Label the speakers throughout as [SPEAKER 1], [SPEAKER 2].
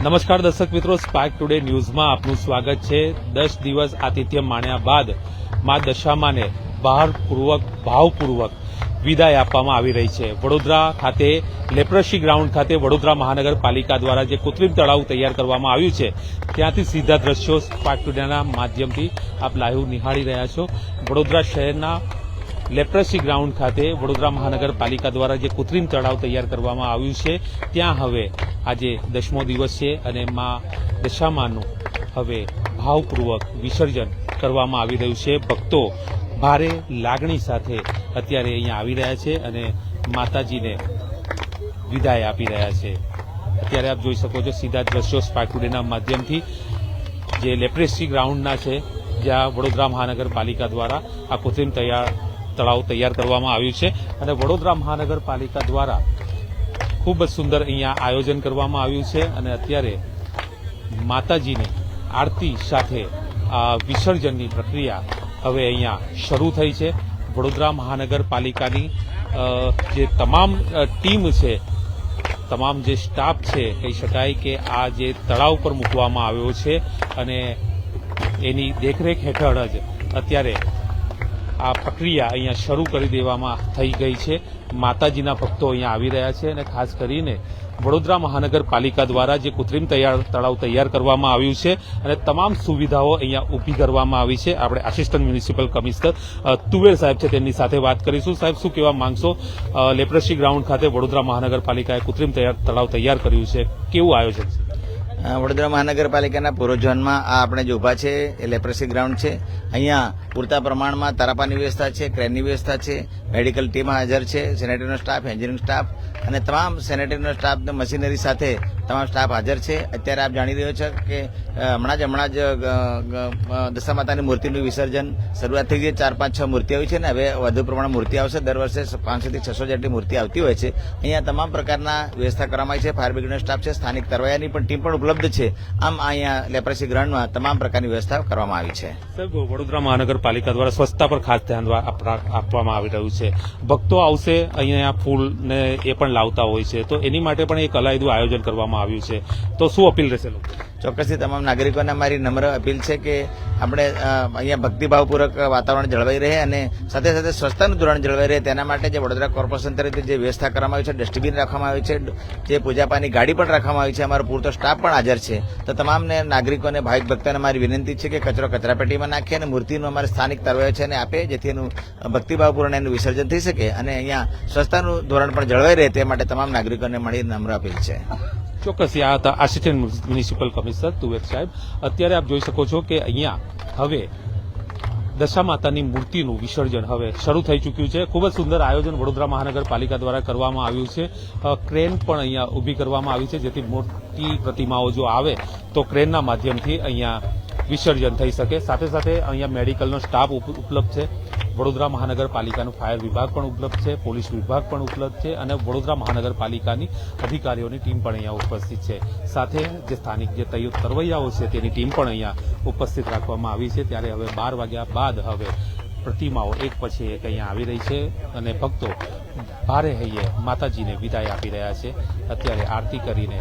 [SPEAKER 1] નમસ્કાર દર્શક મિત્રો, સ્પાર્ક ટુડે ન્યૂઝમાં આપનું સ્વાગત છે। 10 દિવસ આતિથ્ય માણ્યા બાદ મા દશામાને ભાવપૂર્વક વિદાય આપવામાં આવી રહી છે। વડોદરા ખાતે લેપ્રસી ગ્રાઉન્ડ ખાતે વડોદરા મહાનગરપાલિકા દ્વારા જે કૃત્રિમ તળાવ તૈયાર કરવામાં આવ્યું છે ત્યાંથી સીધા દ્રશ્યો સ્પાર્ક ટુડેના માધ્યમથી આપ લાઈવ નિહાળી રહ્યા છો। વડોદરા શહેરના લેપ્રસી ગ્રાઉન્ડ ખાતે વડોદરા મહાનગરપાલિકા દ્વારા જે કૃત્રિમ તળાવ તૈયાર કરવામાં આવ્યું છે ત્યાં હવે આજે 10મો દિવસ છે અને મા દશામાનું હવે ભાવપૂર્વક વિસર્જન કરવામાં આવી રહ્યું છે। ભક્તો ભારે લાગણી સાથે અત્યારે અહીંયા આવી રહ્યા છે અને માતાજીને વિદાય આપી રહ્યા છે। અત્યારે આપ જોઈ શકો છો સીધા દ્રશ્યો સ્પાર્ક ટુડેના માધ્યમથી જે લેપ્રસી ગ્રાઉન્ડના છે જ્યાં વડોદરા મહાનગરપાલિકા દ્વારા આ કૃત્રિમ તળાવ તૈયાર કરવામાં આવ્યું છે અને વડોદરા મહાનગરપાલિકા દ્વારા ખૂબ જ સુંદર અહીંયા આયોજન કરવામાં આવ્યું છે અને અત્યારે માતાજીને આરતી સાથે આ વિસર્જનની પ્રક્રિયા હવે અહીંયા શરૂ થઈ છે। વડોદરા મહાનગરપાલિકાની જે તમામ ટીમ છે, તમામ જે સ્ટાફ છે, કહી શકાય કે આ જે તળાવ પર મૂકવામાં આવ્યો છે અને એની દેખરેખ હેઠળ જ અત્યારે આ પ્રક્રિયા અહીંયા શરૂ કરી દેવામાં થઈ ગઈ છે। માતાજીના ભક્તો અહીંયા આવી રહ્યા છે અને ખાસ કરીને વડોદરા મહાનગરપાલિકા દ્વારા જે કૃત્રિમ તળાવ તૈયાર કરવામાં આવ્યું છે અને તમામ સુવિધાઓ અહીંયા ઊભી કરવામાં આવી છે। આપણે આસિસ્ટન્ટ મ્યુનિસિપલ કમિશનર તુવેર સાહેબ છે તેમની સાથે વાત કરીશું। સાહેબ, શું કહેવા માંગશો? લેપ્રસી ગ્રાઉન્ડ ખાતે વડોદરા મહાનગરપાલિકાએ કૃત્રિમ તળાવ તૈયાર કર્યું છે, કેવું આયોજન છે?
[SPEAKER 2] વડોદરા મહાનગરપાલિકાના પૂર્વ ઝોનમાં આ આપણે જે ઊભા છે એ લેપ્રસી ગ્રાઉન્ડ છે। અહીંયા પૂરતા પ્રમાણમાં તરાપાની વ્યવસ્થા છે, ક્રેનની વ્યવસ્થા છે, મેડિકલ ટીમ હાજર છે, સેનેટરીનો સ્ટાફ, એન્જિનિયરિંગ સ્ટાફ અને તમામ સેનેટરીનો સ્ટાફ મશીનરી સાથે તમામ સ્ટાફ હાજર છે। અત્યારે આપ જાણી રહ્યો છો કે હમણાં જ દશા માતાની મૂર્તિનું વિસર્જન શરૂઆત થઈ ગઈ। 4, 5, 6 મૂર્તિ આવી છે ને હવે વધુ પ્રમાણમાં મૂર્તિ આવશે। દર વર્ષે 500 થી 600 જેટલી મૂર્તિ આવતી હોય છે। અહીંયા તમામ પ્રકારના વ્યવસ્થા કરવામાં આવી છે। ફાયર બ્રિગેડનો સ્ટાફ છે, સ્થાનિક તરવૈયાની પણ ટીમ પણ ઉપલબ્ધ છે। આમ અહીંયા લેપ્રસી ગ્રાઉન્ડમાં તમામ પ્રકારની વ્યવસ્થા કરવામાં આવી છે।
[SPEAKER 1] સાહેબ, વડોદરા મહાનગરપાલિકા દ્વારા સ્વચ્છતા પર ખાસ ધ્યાન આપવામાં આવી રહ્યું છે। ભક્તો આવશે અહીંયા ફૂલ ને એ પણ લાવતા હોય છે, તો એની માટે પણ એક અલાયદું આયોજન કરવામાં આવ્યું છે, તો શું અપીલ રહેશે લોકો?
[SPEAKER 2] ચોક્કસથી તમામ નાગરિકોને મારી નમ્ર અપીલ છે કે આપણે અહીંયા ભક્તિભાવપૂર્વક વાતાવરણ જળવાઈ રહે અને સાથે સાથે સ્વચ્છતાનું ધોરણ જળવાઈ રહે તેના માટે જે વડોદરા કોર્પોરેશન તરફથી જે વ્યવસ્થા કરવામાં આવી છે, ડસ્ટબિન રાખવામાં આવી છે, જે પૂજાપાની ગાડી પણ રાખવામાં આવી છે, અમારો પૂરતો સ્ટાફ પણ હાજર છે। તો તમામને નાગરિકોને, ભાવિક ભક્તોને મારી વિનંતી છે કે કચરો કચરાપેટીમાં નાખે અને મૂર્તિનું અમારે સ્થાનિક તરવૈયો છે અને આપે, જેથી એનું ભક્તિભાવપૂર્ણ એનું વિસર્જન થઈ શકે અને અહીંયા સ્વચ્છતાનું ધોરણ પણ જળવાઈ રહે તે માટે તમામ નાગરિકોને મારી નમ્ર અપીલ છે।
[SPEAKER 1] ચોક્કસ આ હતા આસિસ્ટન્ટ મ્યુનિસિપલ કમિશનર તુવેર સાહેબ। અત્યારે આપ જોઈ શકો છો કે અહીંયા હવે દશા માતાની મૂર્તિનું વિસર્જન હવે શરૂ થઈ ચૂક્યું છે। ખૂબ જ સુંદર આયોજન વડોદરા મહાનગરપાલિકા દ્વારા કરવામાં આવ્યું છે। ક્રેન પણ અહીંયા ઊભી કરવામાં આવી છે, જેથી મોટી પ્રતિમાઓ જો આવે તો ક્રેનના માધ્યમથી અહીંયા વિસર્જન થઈ શકે। સાથે સાથે અહીંયા મેડિકલનો સ્ટાફ ઉપલબ્ધ છે, વડોદરા મહાનગરપાલિકાનું ફાયર વિભાગ પણ ઉપલબ્ધ છે, પોલીસ વિભાગ પણ ઉપલબ્ધ છે અને વડોદરા મહાનગરપાલિકાની અધિકારીઓની ટીમ પણ અહીંયા ઉપસ્થિત છે। સાથે જે સ્થાનિક જે તરવૈયાઓ છે તેની ટીમ પણ અહીંયા ઉપસ્થિત રાખવામાં આવી છે। ત્યારે હવે 12 વાગ્યા બાદ હવે પ્રતિમાઓ એક પછી એક અહીંયા આવી રહી છે અને ભક્તો ભારે હૈયે માતાજીને વિદાય આપી રહ્યા છે। અત્યારે આરતી કરીને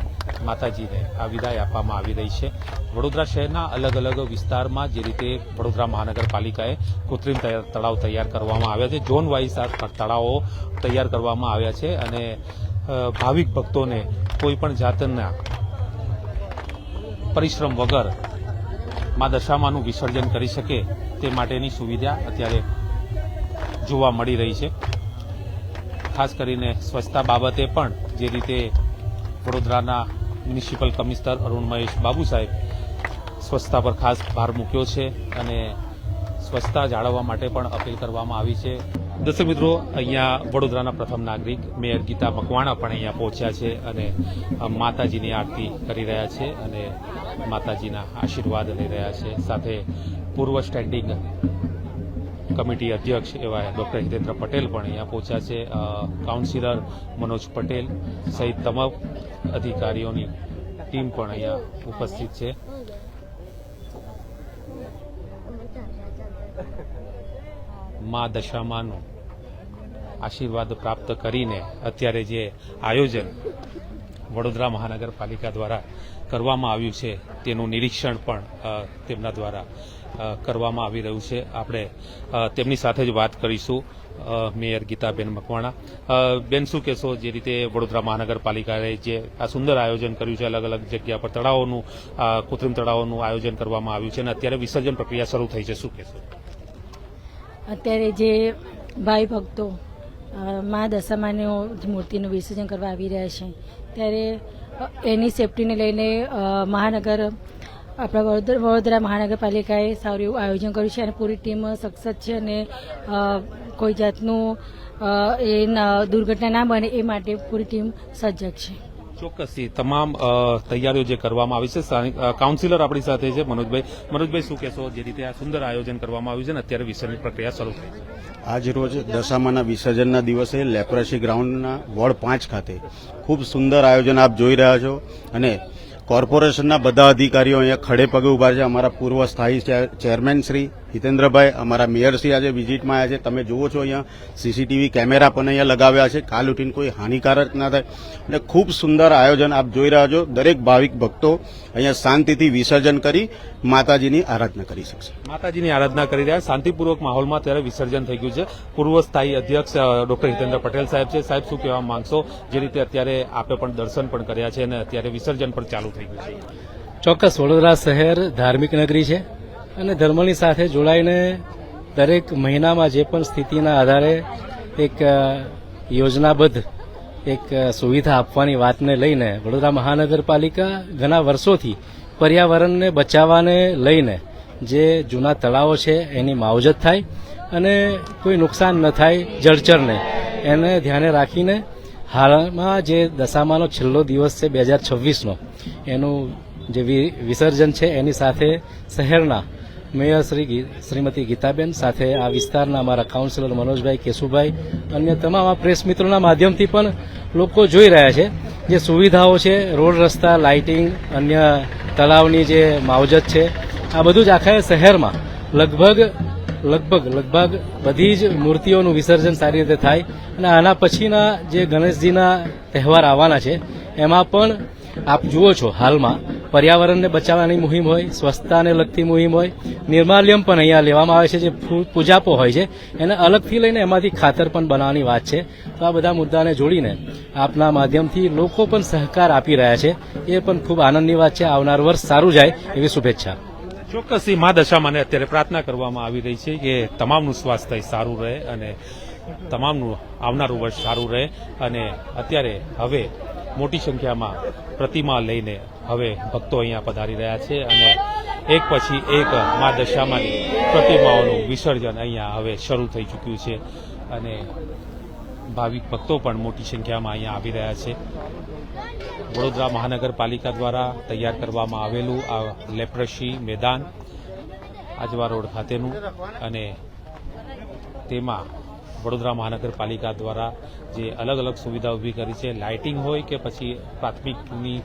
[SPEAKER 1] માતાજીને આ વિદાય આપવામાં આવી રહી છે। વડોદરા શહેરના અલગ અલગ વિસ્તારમાં જે રીતે વડોદરા મહાનગરપાલિકાએ કૃત્રિમ તળાવ તૈયાર કરવામાં આવ્યા છે, ઝોન વાઇઝ આ તળાવો તૈયાર કરવામાં આવ્યા છે અને ભાવિક ભક્તોને કોઈ પણ જાતના પરિશ્રમ વગર મા દશામાનું વિસર્જન કરી શકે તે માટેની સુવિધા અત્યારે જોવા મળી રહી છે। ખાસ કરીને સ્વચ્છતા બાબતે પણ જે રીતે વડોદરાના મ્યુનિસિપલ કમિશનર અરુણ મહેશ બાબુ સાહેબ સ્વચ્છતા પર ખાસ ભાર મૂક્યો છે અને સ્વચ્છતા જાળવવા માટે પણ અપીલ કરવામાં આવી છે। દર્શક મિત્રો, અહીંયા વડોદરાના પ્રથમ નાગરિક મેયર ગીતા મકવાણા પણ અહીંયા પહોંચ્યા છે અને માતાજીની આરતી કરી રહ્યા છે અને માતાજીના આશીર્વાદ લઈ રહ્યા છે। સાથે પૂર્વ સ્ટેન્ડિંગ કમિટી અધ્યક્ષ એવા ડોક્ટર હિતેન્દ્ર પટેલ પણ અહીંયા પહોંચ્યા છે, કાઉન્સિલર મનોજ પટેલ સહિત તમામ અધિકારીઓની ટીમ પણ અહીંયા ઉપસ્થિત છે। મા દશામાનું આશીર્વાદ પ્રાપ્ત કરીને અત્યારે જે આયોજન વડોદરા મહાનગરપાલિકા દ્વારા કરવામાં આવ્યું છે તેનું નિરીક્ષણ પણ તેમના દ્વારા કરવામાં આવી રહ્યું છે. આપણે તેમની સાથે જ વાત કરીશું. મેયર ગીતાબેન મકવાણા, બેન શું કહેશો, જે રીતે વડોદરા મહાનગરપાલિકાએ જે આ સુંદર આયોજન કર્યું છે, અલગ અલગ જગ્યા પર તળાવોનું કૃત્રિમ તળાવોનું આયોજન કરવામાં આવ્યું છે અને અત્યારે વિસર્જન પ્રક્રિયા શરૂ થઈ છે, શું કહેશો?
[SPEAKER 3] અત્યારે જે ભાઈ ભક્તો મા દશામાની મૂર્તિનું વિસર્જન કરવા આવી રહ્યા છે, ત્યારે એની સેફટીને લઈને આપણા વડોદરા મહાનગરપાલિકાએ સારું એવું આયોજન કર્યું છે અને પૂરી ટીમ સખત છે અને કોઈ જાતનું દુર્ઘટના ના બને એ માટે પૂરી ટીમ સજ્જ છે.
[SPEAKER 1] ચોક્કસથી તમામ તૈયારીઓ જે કરવામાં આવી છે. સ્થાનિક કાઉન્સિલર આપણી સાથે છે મનોજભાઈ, શું કહેશો, જે રીતે આ સુંદર આયોજન કરવામાં આવ્યું છે અને અત્યારે વિસર્જન પ્રક્રિયા શરૂ થઈ છે?
[SPEAKER 4] આજ રોજ દશામાના વિસર્જનના દિવસે લેપ્રસી ગ્રાઉન્ડના વોર્ડ 5 ખાતે ખૂબ સુંદર આયોજન આપ જોઈ રહ્યા છો અને કોર્પોરેશનના બધા અધિકારીઓ અહીંયા ખડે પગે ઉભા છે. અમારા પૂર્વ સ્થાયી ચેરમેન શ્રી હિતેન્દ્રભાઈ, અમારા મેયરશ્રી આજે વિઝિટમાં આવ્યા છે. તમે જુઓ છો અહીંયા સીસીટીવી કેમેરા પણ અહીંયા લગાવ્યા છે, કાલ ઉઠીને કોઈ હાનિકારક ના થાય અને ખૂબ સુંદર આયોજન આપ જોઈ રહ્યા છો. દરેક ભાવિક ભક્તો અહીંયા શાંતિથી વિસર્જન કરી માતાજીની આરાધના કરી શકશે.
[SPEAKER 1] માતાજીની આરાધના કરી રહ્યા શાંતિપૂર્વક માહોલમાં ત્યારે વિસર્જન થઈ ગયું છે. પૂર્વ સ્થાયી અધ્યક્ષ ડોક્ટર હિતેન્દ્ર પટેલ સાહેબ છે. સાહેબ, શું કહેવા માંગશો, જે રીતે અત્યારે આપે પણ દર્શન પણ કર્યા છે અને અત્યારે વિસર્જન પણ ચાલુ થઈ ગયું છે?
[SPEAKER 5] ચોક્કસ વડોદરા શહેર ધાર્મિક નગરી છે અને ધર્મની સાથે જોડાઈને દરેક મહિનામાં જે પણ સ્થિતિના આધારે એક યોજનાબદ્ધ એક સુવિધા આપવાની વાતને લઈને વડોદરા મહાનગરપાલિકા ઘણા વર્ષોથી પર્યાવરણને બચાવવાને લઈને જે જૂના તળાવો છે એની માવજત થાય અને કોઈ નુકસાન ન થાય જળચરને, એને ધ્યાને રાખીને હાલમાં જે દશામાનો છેલ્લો દિવસ છે 2026નો, એનું જે વિસર્જન છે એની સાથે શહેરના મેયર શ્રીમતી ગીતાબેન સાથે આ વિસ્તારના અમારા કાઉન્સિલર મનોજભાઈ, કેશુભાઈ, અન્ય તમામ આ પ્રેસ મિત્રોના માધ્યમથી પણ લોકો જોઈ રહ્યા છે જે સુવિધાઓ છે, રોડ રસ્તા, લાઇટિંગ, અન્ય તળાવની જે માવજત છે, આ બધું જ આખા શહેરમાં લગભગ બધી જ મૂર્તિઓનું વિસર્જન સારી રીતે થાય અને આના પછીના જે ગણેશજીના તહેવાર આવવાના છે એમાં પણ આપ જુઓ છો હાલમાં પર્યાવરણને બચાવવાની મુહિમ હોય, સ્વચ્છતાને લગતી મુહિમ હોય, નિર્માલ્યમ પણ અહીંયા લેવામાં આવે છે. જે પૂજાપો હોય છે એને અલગથી લઈને એમાંથી ખાતર પણ બનાવવાની વાત છે. તો આ બધા મુદ્દાને જોડીને આપના માધ્યમથી લોકો પણ સહકાર આપી રહ્યા છે, એ પણ ખૂબ આનંદની વાત છે. આવનાર વર્ષ સારું જાય એવી શુભેચ્છા.
[SPEAKER 1] ચોક્કસથી મા દશામાને અત્યારે પ્રાર્થના કરવામાં આવી રહી છે કે તમામનું સ્વાસ્થ્ય સારું રહે અને તમામનું આવનારું વર્ષ સારું રહે. અને અત્યારે હવે મોટી સંખ્યામાં પ્રતિમા લઈને હવે ભક્તો અહીંયા પધારી રહ્યા છે અને એક પછી એક મા દશામાની પ્રતિમાઓનું વિસર્જન અહીંયા હવે શરૂ થઈ ચૂક્યું છે અને ભાવિક ભક્તો પણ મોટી સંખ્યામાં અહીંયા આવી રહ્યા છે. વડોદરા મહાનગરપાલિકા દ્વારા તૈયાર કરવામાં આવેલું આ લેપ્રસી મેદાન આજવા રોડ ખાતેનું અને તેમાં વડોદરા મહાનગરપાલિકા દ્વારા જે અલગ અલગ સુવિધા ઊભી કરી છે, લાઇટિંગ હોય કે પછી પ્રાથમિકની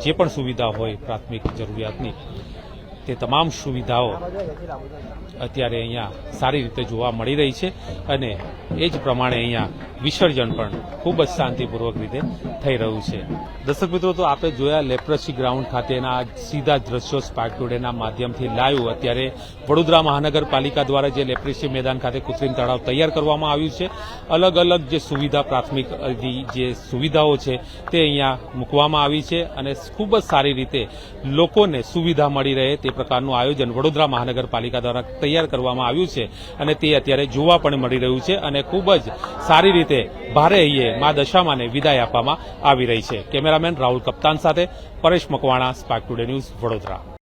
[SPEAKER 1] જે પણ સુવિધા હોય પ્રાથમિક જરૂરિયાતની, તે તમામ સુવિધાઓ અત્યારે અહીંયા સારી રીતે જોવા મળી રહી છે અને એ જ પ્રમાણે અહીંયા વિસર્જન પણ ખૂબ જ શાંતિપૂર્વક રીતે થઈ રહ્યું છે. દર્શક મિત્રો, તો આપણે જોયા લેપ્રસી ગ્રાઉન્ડ ખાતેના સીધા દ્રશ્યો સ્પાર્ક ટુડેના માધ્યમથી લાઈવ અત્યારે વડોદરા મહાનગરપાલિકા દ્વારા જે લેપ્રસી મેદાન ખાતે કૃત્રિમ તળાવ તૈયાર કરવામાં આવ્યું છે, અલગ અલગ જે સુવિધા પ્રાથમિક જે સુવિધાઓ છે તે અહીંયા મૂકવામાં આવી છે અને ખૂબ જ સારી રીતે લોકોને સુવિધા મળી રહે તે પ્રકારનું આયોજન વડોદરા મહાનગરપાલિકા દ્વારા તૈયાર કરવામાં આવ્યું છે અને તે અત્યારે જોવા પણ મળી રહ્યું છે અને ખૂબ જ સારી રીતે ભારે અહીંયા મા દશામાને વિદાય આપવામાં આવી રહી છે. કેમેરામેન રાહુલ કપ્તાન સાથે Paresh Makwana, spark today news, Vadodara.